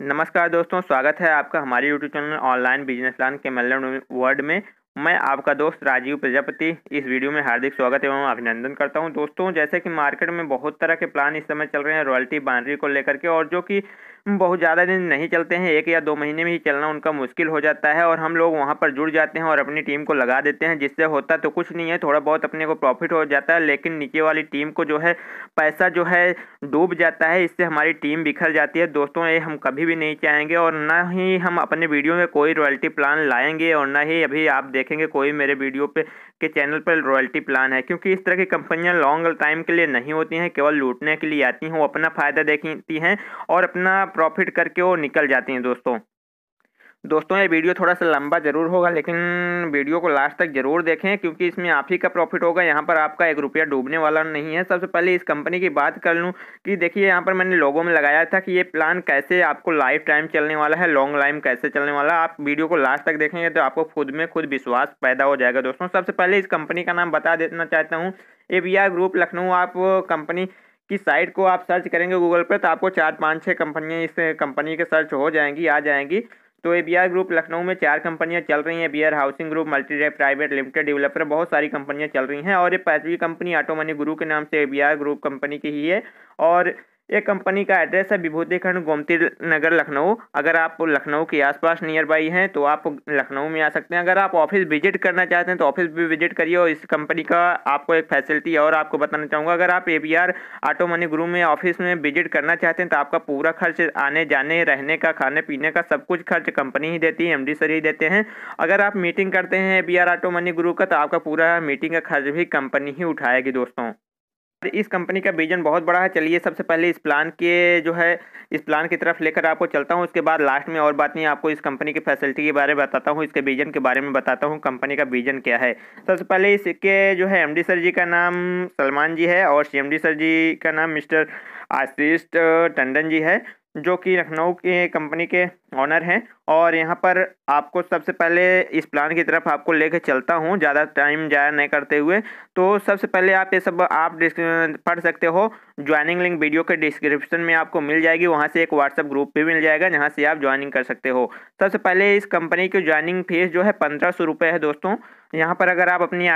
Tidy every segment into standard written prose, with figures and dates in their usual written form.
नमस्कार दोस्तों, स्वागत है आपका हमारे YouTube channel online business plan के मलयालम वर्ड में। मैं आपका दोस्त राजीव प्रजापति इस वीडियो में हार्दिक स्वागत एवं अभिनंदन करता हूं। दोस्तों, जैसे कि मार्केट में बहुत तरह के प्लान इस समय चल रहे हैं रॉयल्टी बाउंड्री को लेकर के, और जो कि बहुत ज़्यादा दिन नहीं चलते हैं, 1 या 2 महीने में ही चलना उनका मुश्किल हो जाता है और हम लोग वहां पर जुड़ जाते हैं और अपनी टीम को लगा देते हैं, जिससे होता तो कुछ नहीं है, थोड़ा बहुत अपने को प्रॉफिट हो जाता है, लेकिन नीचे वाली टीम को जो है पैसा जो है डूब जाता है। इससे हमारी टीम बिखर जाती है। दोस्तों, ये हम कभी भी नहीं चाहेंगे और ना ही हम अपने वीडियो में कोई रॉयल्टी प्लान लाएंगे और ना ही अभी आप देखेंगे कोई मेरे वीडियो पे के चैनल पर रॉयल्टी प्लान है, क्योंकि इस तरह की कंपनियां लॉन्ग टाइम के लिए नहीं होती हैं, केवल लूटने के लिए आती हैं। वो अपना फ़ायदा देखती हैं और अपना प्रॉफिट करके वो निकल जाती हैं। दोस्तों, ये वीडियो थोड़ा सा लंबा ज़रूर होगा, लेकिन वीडियो को लास्ट तक ज़रूर देखें, क्योंकि इसमें आप ही का प्रॉफिट होगा। यहाँ पर आपका 1 रुपया डूबने वाला नहीं है। सबसे पहले इस कंपनी की बात कर लूँ कि देखिए, यहाँ पर मैंने लोगों में लगाया था कि ये प्लान कैसे आपको लाइफ टाइम चलने वाला है, लॉन्ग लाइफ कैसे चलने वाला है। आप वीडियो को लास्ट तक देखेंगे तो आपको खुद में खुद विश्वास पैदा हो जाएगा। दोस्तों, सबसे पहले इस कंपनी का नाम बता देना चाहता हूँ, ABR ग्रुप लखनऊ। आप कंपनी की साइट को आप सर्च करेंगे गूगल पर तो आपको 4, 5, 6 कंपनियाँ इस कंपनी के सर्च हो जाएंगी, आ जाएंगी। तो ABR ग्रुप लखनऊ में 4 कंपनियां चल रही हैं। ABR हाउसिंग ग्रुप, मल्टीरेप प्राइवेट लिमिटेड, डेवलपर, बहुत सारी कंपनियां चल रही हैं। और ये 5वीं कंपनी ऑटो मनी गुरु के नाम से ABR ग्रुप कंपनी की ही है। और ये कंपनी का एड्रेस है विभूति खंड, गोमती नगर, लखनऊ। अगर आप लखनऊ के आसपास नियर बाई हैं तो आप लखनऊ में आ सकते हैं। अगर आप ऑफिस विजिट करना चाहते हैं तो ऑफिस भी विजिट करिए। और इस कंपनी का आपको एक फैसिलिटी और आपको बताना चाहूँगा, अगर आप ABR ऑटो मनी ग्रुप में ऑफिस में विजिट करना चाहते हैं तो आपका पूरा खर्च आने जाने, रहने का, खाने पीने का सब कुछ खर्च कंपनी ही देती है, MD सर ही देते हैं। अगर आप मीटिंग करते हैं ABR ऑटो मनी ग्रुप का तो आपका पूरा मीटिंग का खर्च भी कंपनी ही उठाएगी। दोस्तों, इस कंपनी का विजन बहुत बड़ा है। चलिए, सबसे पहले इस प्लान की तरफ लेकर आपको चलता हूँ। उसके बाद लास्ट में और बात नहीं, आपको इस कंपनी की फैसिलिटी के बारे में बताता हूँ, इसके विजन के बारे में बताता हूँ, कंपनी का विजन क्या है। सबसे पहले इसके जो है MD सर जी का नाम सलमान जी है और CMD सर जी का नाम मिस्टर आशीष टंडन जी है, जो कि लखनऊ के कंपनी के ऑनर हैं। और यहाँ पर आपको सबसे पहले इस प्लान की तरफ आपको लेकर चलता हूँ, ज़्यादा टाइम जाया नहीं करते हुए। तो सबसे पहले आप ये सब आप पढ़ सकते हो। ज्वाइनिंग लिंक वीडियो के डिस्क्रिप्शन में आपको मिल जाएगी, वहाँ से एक व्हाट्सएप ग्रुप भी मिल जाएगा जहाँ से आप ज्वाइनिंग कर सकते हो। सबसे पहले इस कंपनी की ज्वाइनिंग फीस जो है 1500 रुपये है। दोस्तों, यहाँ पर अगर आप अपनी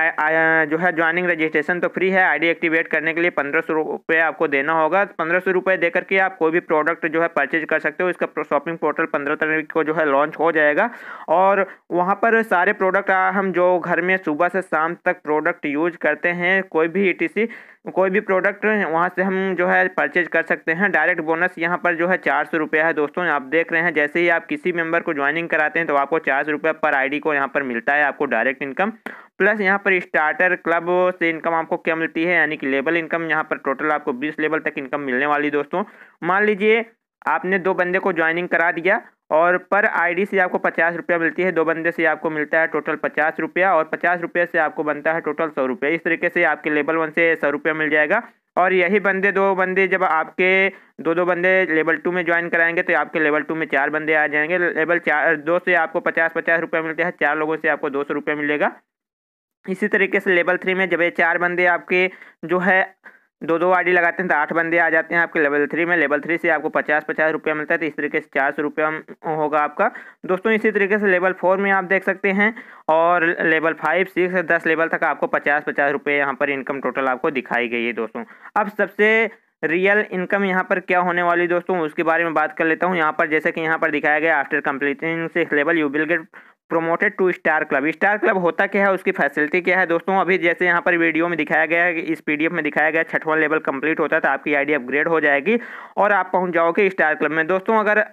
जो है ज्वाइनिंग रजिस्ट्रेशन तो फ्री है, ID एक्टिवेट करने के लिए 1500 रुपये आपको देना होगा। 1500 रुपये दे करके आप कोई भी प्रोडक्ट जो है परचेज कर सकते हो। इसका शॉपिंग पोर्टल 15 तारीख को जो है लॉन्च हो जाएगा और वहाँ पर सारे प्रोडक्ट हम जो घर में सुबह से शाम तक प्रोडक्ट यूज करते हैं, कोई भी ETC कोई भी प्रोडक्ट वहाँ से हम जो है परचेज कर सकते हैं। डायरेक्ट बोनस यहाँ पर जो है 400 रुपये है। दोस्तों, आप देख रहे हैं, जैसे ही आप किसी मेंबर को ज्वाइनिंग कराते हैं तो आपको 400 रुपये पर ID को यहाँ पर मिलता है, आपको डायरेक्ट इनकम। प्लस यहाँ पर स्टार्टर क्लब से इनकम आपको क्या मिलती है, यानी कि लेवल इनकम। यहाँ पर टोटल आपको 20 लेवल तक इनकम मिलने वाली। दोस्तों, मान लीजिए आपने 2 बंदे को ज्वाइनिंग करा दिया और पर ID से आपको 50 रुपया मिलती है। 2 बंदे से आपको मिलता है टोटल 50 रुपया और 50 रुपये से आपको बनता है टोटल 100 रुपये। इस तरीके से आपके लेवल 1 से 100 रुपया मिल जाएगा। और यही 2 बंदे जब आपके 2 बंदे लेवल 2 में ज्वाइन कराएंगे तो आपके लेवल 2 में 4 बंदे आ जाएंगे। लेवल 2 से आपको 50-50 रुपये मिलते हैं, 4 लोगों से आपको 200 रुपये मिलेगा। इसी तरीके से लेवल 3 में जब ये 4 बंदे आपके जो है 2-2 ID लगाते हैं तो 8 बंदे आ जाते हैं आपके लेवल 3 में। लेवल 3 से आपको 50-50 रुपया मिलता है, तो इस तरीके से 400 रुपया होगा आपका। दोस्तों, इसी तरीके से लेवल 4 में आप देख सकते हैं और लेवल 5, 6 से 10 लेवल तक आपको 50-50 रुपये यहाँ पर इनकम टोटल आपको दिखाई गई है। दोस्तों, अब सबसे रियल इनकम यहाँ पर क्या होने वाली दोस्तों, उसके बारे में बात कर लेता हूँ। यहाँ पर जैसे कि यहाँ पर दिखाया गया, after completing 6 level you will get promoted to star club. Star club होता क्या है, उसकी फैसिलिटी क्या है। दोस्तों, अभी जैसे यहाँ पर वीडियो में दिखाया गया है, इस PDF में दिखाया गया, 6वां लेवल कंप्लीट होता है तो आपकी ID अपग्रेड हो जाएगी और आप पहुँच जाओगे स्टार क्लब में। दोस्तों, अगर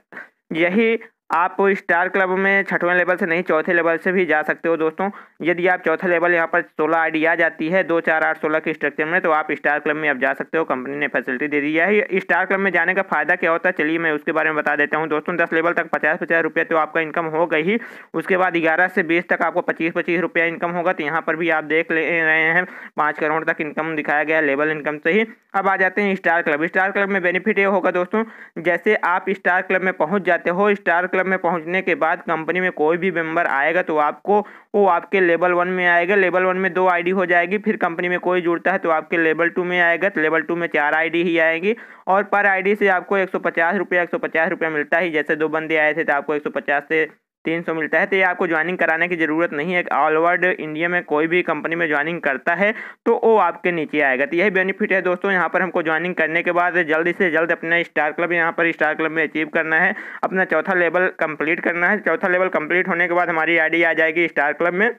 यही आप स्टार क्लब में 6वें लेवल से नहीं 4थे लेवल से भी जा सकते हो। दोस्तों, यदि आप 4था लेवल यहाँ पर 16 ID आ जाती है 2, 4, 8, 16 के स्ट्रक्चर में, तो आप स्टार क्लब में आप जा सकते हो। कंपनी ने फैसिलिटी दे दी है। स्टार क्लब में जाने का फायदा क्या होता है, चलिए मैं उसके बारे में बता देता हूँ। दोस्तों, 10 लेवल तक 50-50 रुपये तो आपका इनकम हो गई ही। उसके बाद 11 से 20 तक आपको 25-25 रुपया इनकम होगा। तो यहाँ पर भी आप देख ले रहे हैं 5 करोड़ तक इनकम दिखाया गया लेवल इनकम से ही। अब आ जाते हैं स्टार क्लब। स्टार क्लब में बेनिफिट ये होगा दोस्तों, जैसे आप स्टार क्लब में पहुँच जाते हो, स्टार क्लब में पहुंचने के बाद कंपनी में कोई भी मेंबर आएगा तो आपको वो आपके लेवल 1 में आएगा। लेवल 1 में 2 आईडी हो जाएगी। फिर कंपनी में कोई जुड़ता है तो आपके लेवल 2 में आएगा। तो लेवल 2 में 4 आईडी ही आएगी और पर आईडी से आपको 150 रुपया मिलता है। जैसे 2 बंदे आए थे तो आपको 150 से 300 मिलता है। तो ये आपको ज्वाइनिंग कराने की ज़रूरत नहीं है। ऑल ओवर इंडिया में कोई भी कंपनी में ज्वाइनिंग करता है तो वो आपके नीचे आएगा। तो यही बेनिफिट है दोस्तों। यहाँ पर हमको ज्वाइनिंग करने के बाद जल्दी से जल्द अपना स्टार क्लब यहाँ पर स्टार क्लब में अचीव करना है, अपना चौथा लेवल कंप्लीट करना है। चौथा लेवल कंप्लीट होने के बाद हमारी आईडी आ जाएगी स्टार क्लब में।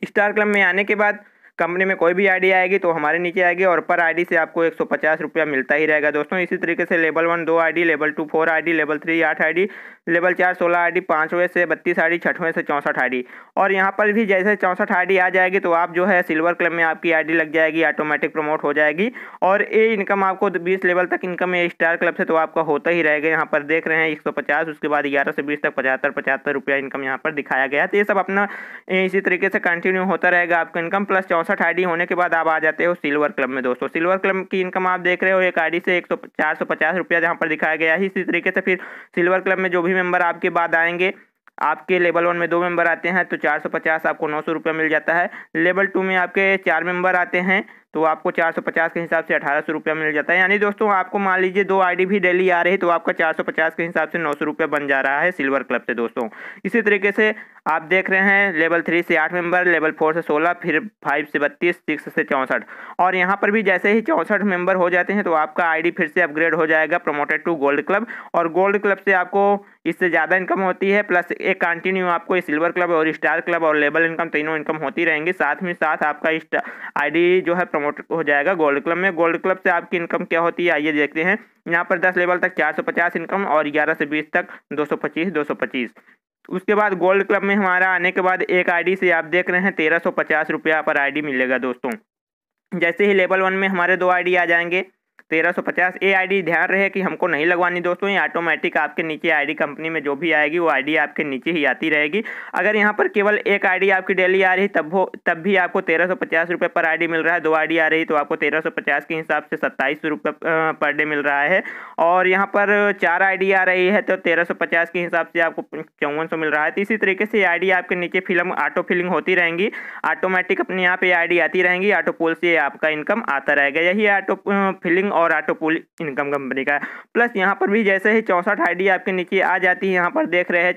स्टार क्लब में आने के बाद कंपनी में कोई भी आईडी आएगी तो हमारे नीचे आएगी और पर आईडी से आपको 150 रुपया मिलता ही रहेगा दोस्तों। इसी तरीके से level 1 2 ID, level 2 4 ID, level 3 8 ID, level 4 16 ID, 5वें से 32 आईडी, 6वें से 64 आईडी। और यहाँ पर भी जैसे 64 आईडी आ जाएगी तो आप जो है सिल्वर क्लब में आपकी आईडी लग जाएगी, ऑटोमेटिक प्रमोट हो जाएगी। और ये इनकम आपको 20 लेवल तक इनकम है स्टार क्लब से तो आपका होता ही रहेगा। यहाँ पर देख रहे हैं 150, उसके बाद 11 से 20 तक 75 रुपया इनकम यहाँ पर दिखाया गया है। तो ये सब अपना इसी तरीके से कंटिन्यू होता रहेगा आपका इनकम। प्लस 64 आईडी होने के बाद आप आ जाते हो सिल्वर क्लब में दोस्तों। सिल्वर क्लब की इनकम आप देख रहे हो एक आईडी से 450 रुपया जहाँ पर दिखाया गया है। इसी तरीके से फिर सिल्वर क्लब में जो भी मेंबर आपके बाद आएंगे, आपके लेवल 1 में 2 मेंबर आते हैं तो 450 आपको 900 रुपया मिल जाता है। लेवल 2 में आपके 4 मेंबर आते हैं तो आपको 450 के हिसाब से 1800 रुपया मिल जाता है। यानी दोस्तों आपको मान लीजिए 2 आईडी भी डेली आ रही है तो आपका 450 के हिसाब से 900 रुपया बन जा रहा है सिल्वर क्लब से दोस्तों। इसी तरीके से आप देख रहे हैं लेवल 3 से 8 मेंबर, लेवल 4 से 16, फिर 5 से 32, 6 से 64। और यहाँ पर भी जैसे ही 64 मेंबर हो जाते हैं तो आपका आईडी फिर से अपग्रेड हो जाएगा, प्रमोटेड टू गोल्ड क्लब। और गोल्ड क्लब से आपको इससे ज़्यादा इनकम होती है। प्लस एक कंटिन्यू आपको सिल्वर क्लब और स्टार क्लब और लेवल इनकम तीनों इनकम होती रहेंगी। साथ में साथ आपका आईडी जो है प्रमोट हो जाएगा गोल्ड क्लब में। गोल्ड क्लब से आपकी इनकम क्या होती है आइए देखते हैं। यहाँ पर 10 लेवल तक 450 इनकम और 11 से 20 तक 225। उसके बाद गोल्ड क्लब में हमारा आने के बाद एक आईडी से आप देख रहे हैं 1350 रुपया पर आईडी मिलेगा दोस्तों। जैसे ही लेवल 1 में हमारे 2 आईडी आ जाएंगे 1350। ये आईडी ध्यान रहे कि हमको नहीं लगवानी दोस्तों, ये ऑटोमेटिक आपके नीचे आईडी कंपनी में जो भी आएगी वो आईडी आपके नीचे ही आती रहेगी। अगर यहाँ पर केवल एक आईडी आपकी डेली आ रही तब भी आपको 1350 रुपये पर आईडी मिल रहा है। 2 आईडी आ रही तो आपको 1350 के हिसाब से 27 रुपये पर डे मिल रहा है। और यहाँ पर 4 आईडी आ रही है तो 1350 के हिसाब से आपको 5400 मिल रहा है। तो इसी तरीके से आईडी आपके नीचे ऑटो फिलिंग होती रहेंगी, ऑटोमेटिक अपने यहाँ पे आईडी आती रहेंगी, ऑटो पुल से आपका इनकम आता रहेगा। यही ऑटो फिलिंग और ऑटो पुल इनकम कंपनी का। प्लस यहाँ पर भी जैसे ही 64 आईडी आपके नीचे आ जाती है, यहाँ पर देख रहे हैं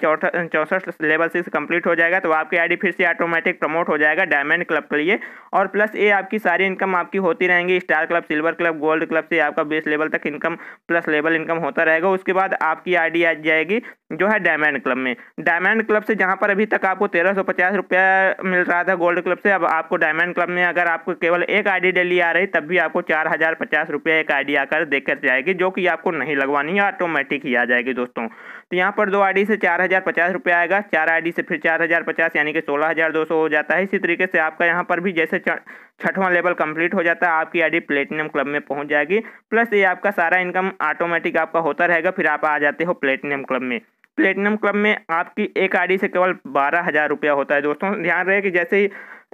64 लेवल 6 कंप्लीट हो जाएगा तो आपकी आईडी फिर से ऑटोमेटिक प्रमोट हो जाएगा डायमंड क्लब के लिए। और प्लस ये आपकी सारी इनकम आपकी होती रहेंगी star club, silver club, gold club से आपका 20 लेवल तक इनकम प्लस लेवल इनकम होता रहेगा। उसके बाद आपकी आईडी आ जाएगी जो है डायमंड क्लब में। डायमंड क्लब से जहाँ पर अभी तक आपको 1350 रुपया मिल रहा था गोल्ड क्लब से, अब आपको डायमंड क्लब में अगर आपको केवल एक आईडी डेली आ रही तब भी आपको 4050 रुपया एक आईडी आकर देकर जाएगी, जो कि आपको नहीं लगवानी है, ऑटोमेटिक ही आ जाएगी दोस्तों। तो यहाँ पर 2 आईडी से 4050 रुपया आएगा, 4 आईडी से फिर 4050 यानी कि 16200 हो जाता है। इसी तरीके से आपका यहाँ पर भी जैसे 6वां लेवल कंप्लीट हो जाता है आपकी आईडी प्लेटिनम क्लब में पहुँच जाएगी। प्लस ये आपका सारा इनकम ऑटोमेटिक आपका होता रहेगा। फिर आप आ जाते हो प्लेटिनम क्लब में। प्लेटिनम क्लब में आपकी एक आईडी से केवल 12000 रुपया होता है दोस्तों। ध्यान रहे कि जैसे ही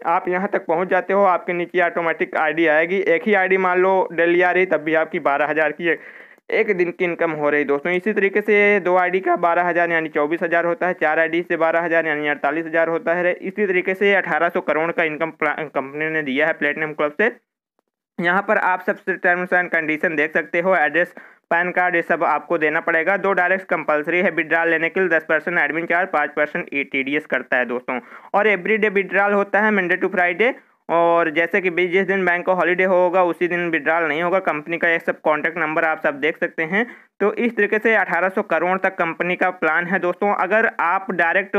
आप यहाँ तक पहुँच जाते हो आपके नीचे ऑटोमेटिक आईडी आएगी। एक ही आईडी मान लो डेली आ रही तब भी आपकी 12000 की एक दिन की इनकम हो रही दोस्तों। इसी तरीके से 2 आईडी का 12000 यानी 24000 होता है, 4 आईडी से 12000 यानी 48000 होता है। इसी तरीके से 1800 करोड़ का इनकम कंपनी ने दिया है प्लेटिनम क्लब से। यहाँ पर आप सबसे टर्म्स एंड कंडीशन देख सकते हो, एड्रेस, पैन कार्ड, ये सब आपको देना पड़ेगा। 2 डायरेक्ट कंपलसरी है विड्रॉल लेने के लिए, 10% एडमिन चार्ज, 5% TDS करता है दोस्तों। और एवरीडे विड्रॉल होता है मंडे टू फ्राइडे। और जैसे कि जिस दिन बैंक का हॉलीडे होगा उसी दिन विड्रॉल नहीं होगा। कंपनी का ये सब कॉन्टैक्ट नंबर आप सब देख सकते हैं। तो इस तरीके से 1800 करोड़ तक कंपनी का प्लान है दोस्तों। अगर आप डायरेक्ट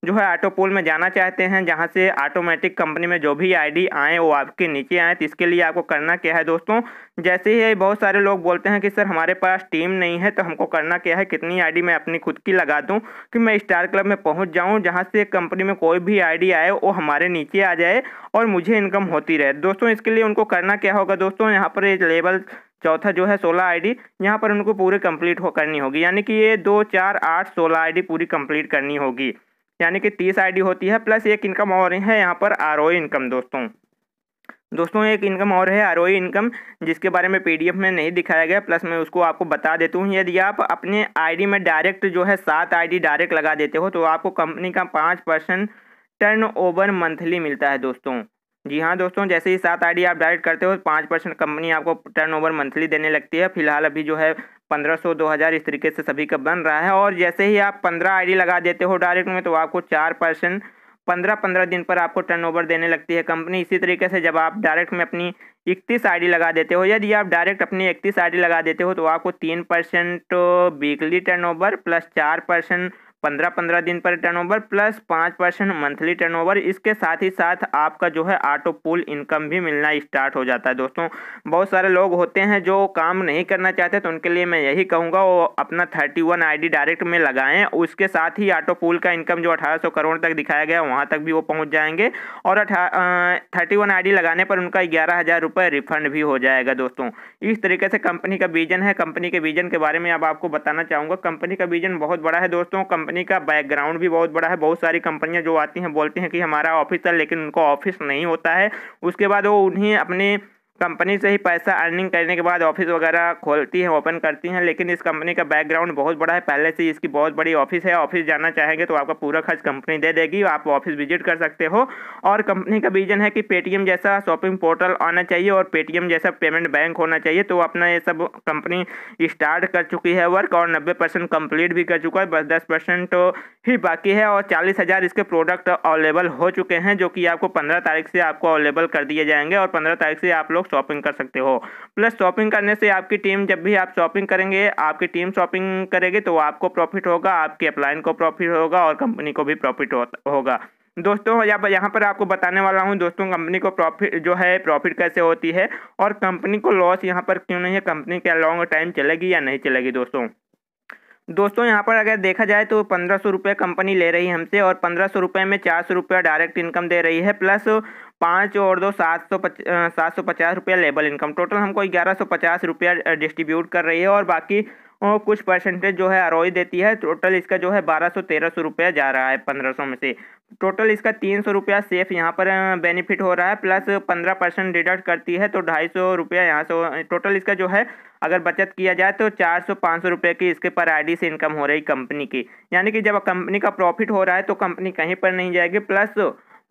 जो है ऑटो पूल में जाना चाहते हैं जहां से ऑटोमेटिक कंपनी में जो भी आईडी आए वो आपके नीचे आए, तो इसके लिए आपको करना क्या है दोस्तों, जैसे ही बहुत सारे लोग बोलते हैं कि सर हमारे पास टीम नहीं है, तो हमको करना क्या है, कितनी आईडी मैं अपनी खुद की लगा दूं कि मैं स्टार क्लब में पहुंच जाऊं जहां से कंपनी में कोई भी आईडी आए वो हमारे नीचे आ जाए और मुझे इनकम होती रहे दोस्तों। इसके लिए उनको करना क्या होगा दोस्तों, यहाँ पर एक लेवल चौथा जो है 16 आईडी यहाँ पर उनको पूरी कंप्लीट करनी होगी। यानी कि ये 2 4 8 16 आईडी पूरी कंप्लीट करनी होगी, यानी कि 30 आईडी होती है। प्लस एक इनकम और है यहाँ पर ROI इनकम दोस्तों। दोस्तों एक इनकम और है आरओई इनकम, जिसके बारे में पीडीएफ में नहीं दिखाया गया, प्लस मैं उसको आपको बता देता हूँ। यदि आप अपने आईडी में डायरेक्ट जो है 7 आईडी डायरेक्ट लगा देते हो तो आपको कंपनी का 5% टर्नओवर मंथली मिलता है दोस्तों। जी हाँ दोस्तों, जैसे ही 7 आईडी आप डायरेक्ट करते हो 5% कंपनी आपको टर्नओवर मंथली देने लगती है। फिलहाल अभी जो है 1500 2000 इस तरीके से सभी का बन रहा है। और जैसे ही आप 15 आईडी लगा देते हो डायरेक्ट में तो आपको 4% 15-15 दिन पर आपको टर्नओवर देने लगती है कंपनी। इसी तरीके से जब आप डायरेक्ट में अपनी 31 आईडी लगा देते हो, यदि आप डायरेक्ट अपनी 31 आईडी लगा देते हो तो आपको 3% वीकली टर्नओवर प्लस 4% 15-15 दिन पर टर्नओवर प्लस 5% मंथली टर्नओवर। इसके साथ ही साथ आपका जो है ऑटो पूल इनकम भी मिलना स्टार्ट हो जाता है दोस्तों। बहुत सारे लोग होते हैं जो काम नहीं करना चाहते, तो उनके लिए मैं यही कहूँगा वो अपना 31 आईडी डायरेक्ट में लगाएं। उसके साथ ही ऑटो पूल का इनकम जो 1800 करोड़ तक दिखाया गया वहाँ तक भी वो पहुँच जाएंगे। और 31 आईडी लगाने पर उनका 11,000 रुपये रिफंड भी हो जाएगा दोस्तों। इस तरीके से कंपनी का विजन है। कंपनी के विजन के बारे में अब आपको बताना चाहूँगा। कंपनी का विजन बहुत बड़ा है दोस्तों। कंपनी का बैकग्राउंड भी बहुत बड़ा है। बहुत सारी कंपनियां जो आती हैं बोलती हैं कि हमारा ऑफिस है, लेकिन उनको ऑफिस नहीं होता है। उसके बाद वो उन्हें अपने कंपनी से ही पैसा अर्निंग करने के बाद ऑफिस वगैरह खोलती हैं, ओपन करती हैं। लेकिन इस कंपनी का बैकग्राउंड बहुत बड़ा है, पहले से इसकी बहुत बड़ी ऑफिस है। ऑफिस जाना चाहेंगे तो आपका पूरा खर्च कंपनी दे देगी, आप ऑफिस विजिट कर सकते हो। और कंपनी का विजन है कि पेटीएम जैसा शॉपिंग पोर्टल आना चाहिए और पेटीएम जैसा पेमेंट बैंक होना चाहिए। तो अपना ये सब कंपनी स्टार्ट कर चुकी है वर्क, और 90% कंप्लीट भी कर चुका है, बस 10% ही बाकी है। और 40,000 इसके प्रोडक्ट अवेलेबल हो चुके हैं, जो कि आपको 15 तारीख से आपको अवेलेबल कर दिए जाएंगे। और 15 तारीख से आप लोग शॉपिंग कर सकते हो। प्लस शॉपिंग करने से आपकी टीम, जब भी आप शॉपिंग करेंगे, आपकी टीम शॉपिंग करेगी तो आपको प्रॉफिट होगा, आपके अपलाइन को प्रॉफिट होगा और कंपनी को भी प्रॉफिट होगा दोस्तों। यहाँ पर आपको बताने वाला हूँ दोस्तों, कंपनी को प्रॉफिट कैसे होती है और कंपनी को लॉस यहाँ पर क्यों नहीं है, कंपनी क्या लॉन्ग टाइम चलेगी या नहीं चलेगी दोस्तों यहाँ पर अगर देखा जाए तो 1500 रुपये कंपनी ले रही है हमसे, और 1500 रुपये में 400 रुपया डायरेक्ट इनकम दे रही है, प्लस 5 और 2 750 रुपया लेबल इनकम। टोटल हमको 1150 रुपया डिस्ट्रीब्यूट कर रही है। और बाकी कुछ परसेंटेज जो है आरओई देती है। टोटल इसका जो है 1200-1300 रुपया जा रहा है 1500 में से। टोटल इसका 300 रुपया सेफ यहाँ पर बेनिफिट हो रहा है, प्लस 15% डिडक्ट करती है तो 250 रुपया यहाँ से। टोटल इसका जो है अगर बचत किया जाए तो 400-500 रुपये की इसके पर आईडी से इनकम हो रही कंपनी की। यानी कि जब कंपनी का प्रॉफिट हो रहा है तो कंपनी कहीं पर नहीं जाएगी।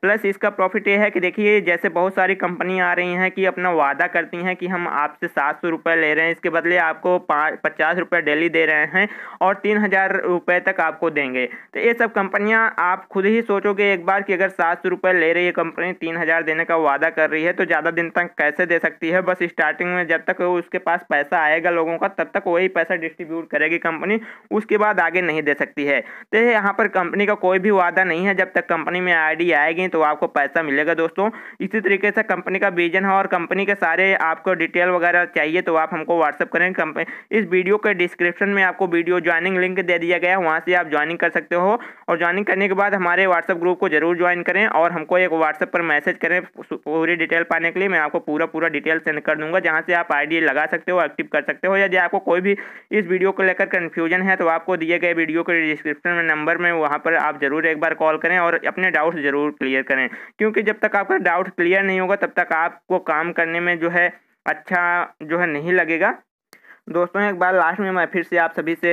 प्लस इसका प्रॉफिट ये है कि देखिए, जैसे बहुत सारी कंपनियां आ रही हैं कि अपना वादा करती हैं कि हम आपसे 700 रुपये ले रहे हैं, इसके बदले आपको 50 रुपये डेली दे रहे हैं और 3,000 रुपये तक आपको देंगे। तो ये सब कंपनियां, आप खुद ही सोचोगे एक बार कि अगर 700 रुपये ले रही है कंपनी, 3,000 देने का वादा कर रही है, तो ज़्यादा दिन तक कैसे दे सकती है। बस स्टार्टिंग में जब तक उसके पास पैसा आएगा लोगों का, तब तक वही पैसा डिस्ट्रीब्यूट करेगी कंपनी, उसके बाद आगे नहीं दे सकती है। तो यहाँ पर कंपनी का कोई भी वादा नहीं है, जब तक कंपनी में आईडी आएगी तो आपको पैसा मिलेगा दोस्तों। इसी तरीके से कंपनी का विजन है। और कंपनी के सारे आपको डिटेल वगैरह चाहिए तो आप हमको व्हाट्सअप करें। इस वीडियो के डिस्क्रिप्शन में आपको वीडियो ज्वाइनिंग लिंक दे दिया गया है, वहां से आप ज्वाइनिंग कर सकते हो। और ज्वाइनिंग करने के बाद हमारे व्हाट्सअप ग्रुप को जरूर ज्वाइन करें और हमको एक व्हाट्सअप पर मैसेज करें पूरी डिटेल पाने के लिए। मैं आपको पूरा डिटेल सेंड कर दूंगा, जहां से आप आईडी लगा सकते हो, एक्टिव कर सकते हो। यदि आपको कोई भी इस वीडियो को लेकर कन्फ्यूजन है तो आपको दिए गए वीडियो के डिस्क्रिप्शन में नंबर में, वहां पर आप जरूर एक बार कॉल करें और अपने डाउट्स जरूर क्लियर करें, क्योंकि जब तक आपका डाउट क्लियर नहीं होगा तब तक आपको काम करने में जो है अच्छा जो है नहीं लगेगा दोस्तों। एक बार लास्ट में मैं फिर से आप सभी से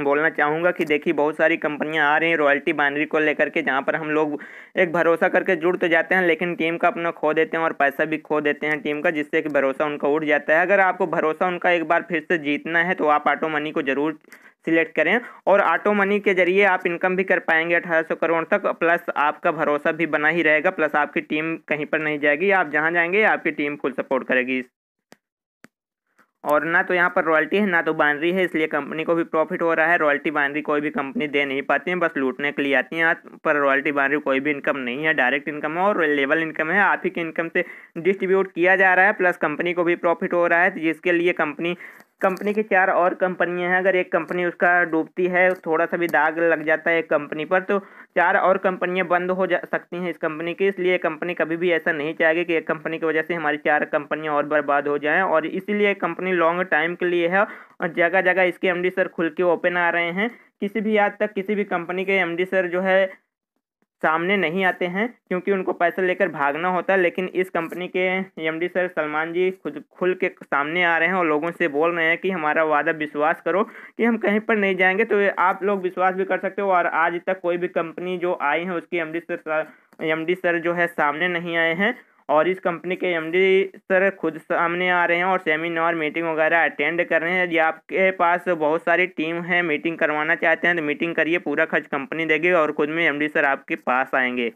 बोलना चाहूँगा कि देखिए, बहुत सारी कंपनियां आ रही हैं रॉयल्टी बाइनरी को लेकर के, जहां पर हम लोग एक भरोसा करके जुड़ तो जाते हैं, लेकिन टीम का अपना खो देते हैं और पैसा भी खो देते हैं टीम का, जिससे कि भरोसा उनका उठ जाता है। अगर आपको भरोसा उनका एक बार फिर से जीतना है तो आप ऑटो मनी को जरूर सिलेक्ट करें, और ऑटो मनी के जरिए आप इनकम भी कर पाएंगे 1800 करोड़ तक, प्लस आपका भरोसा भी बना ही रहेगा, प्लस आपकी टीम कहीं पर नहीं जाएगी। आप जहां जाएंगे आपकी टीम फुल सपोर्ट करेगी। और ना तो यहाँ पर रॉयल्टी है ना तो बाइनरी है, इसलिए कंपनी को भी प्रॉफिट हो रहा है। रॉयल्टी बाइनरी कोई भी कंपनी दे नहीं पाती है, बस लूटने के लिए आती हैं। यहाँ पर रॉयल्टी बाइनरी कोई भी इनकम नहीं है, डायरेक्ट इनकम है और लेवल इनकम है। आप ही की इनकम से डिस्ट्रीब्यूट किया जा रहा है, प्लस कंपनी को भी प्रॉफिट हो रहा है, जिसके लिए कंपनी की 4 और कंपनियां हैं। अगर एक कंपनी उसका डूबती है, थोड़ा सा भी दाग लग जाता है एक कंपनी पर, तो 4 और कंपनियां बंद हो जा सकती हैं इस कंपनी की। इसलिए कंपनी कभी भी ऐसा नहीं चाहेगी कि एक कंपनी की वजह से हमारी 4 कंपनियां और बर्बाद हो जाएं। और इसीलिए कंपनी लॉन्ग टाइम के लिए है और जगह जगह इसके एमडी सर खुल के ओपन आ रहे हैं। किसी भी आज तक किसी भी कंपनी के एमडी सर जो है सामने नहीं आते हैं क्योंकि उनको पैसा लेकर भागना होता है। लेकिन इस कंपनी के एमडी सर सलमान जी खुद खुल के सामने आ रहे हैं और लोगों से बोल रहे हैं कि हमारा वादा विश्वास करो कि हम कहीं पर नहीं जाएंगे। तो आप लोग विश्वास भी कर सकते हो। और आज तक कोई भी कंपनी जो आई है उसकी एमडी सर जो है सामने नहीं आए हैं, और इस कंपनी के एमडी सर खुद सामने आ रहे हैं और सेमिनार मीटिंग वगैरह अटेंड कर रहे हैं। यदि आपके पास बहुत सारी टीम है, मीटिंग करवाना चाहते हैं तो मीटिंग करिए, पूरा खर्च कंपनी देगी और खुद में एमडी सर आपके पास आएंगे।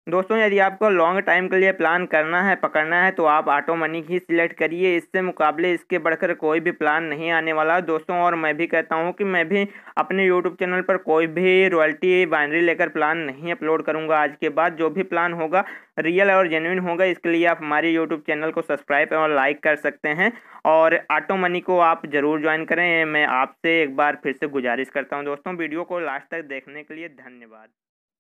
दोस्तों यदि आपको लॉन्ग टाइम के लिए प्लान करना है, पकड़ना है, तो आप ऑटो मनी ही सिलेक्ट करिए। इससे मुकाबले इसके बढ़कर कोई भी प्लान नहीं आने वाला दोस्तों। और मैं भी कहता हूं कि मैं भी अपने यूट्यूब चैनल पर कोई भी रॉयल्टी बाइनरी लेकर प्लान नहीं अपलोड करूंगा। आज के बाद जो भी प्लान होगा रियल और जेन्युइन होगा। इसके लिए आप हमारे यूट्यूब चैनल को सब्सक्राइब और लाइक कर सकते हैं और ऑटो मनी को आप ज़रूर ज्वाइन करें। मैं आपसे एक बार फिर से गुजारिश करता हूँ दोस्तों। वीडियो को लास्ट तक देखने के लिए धन्यवाद।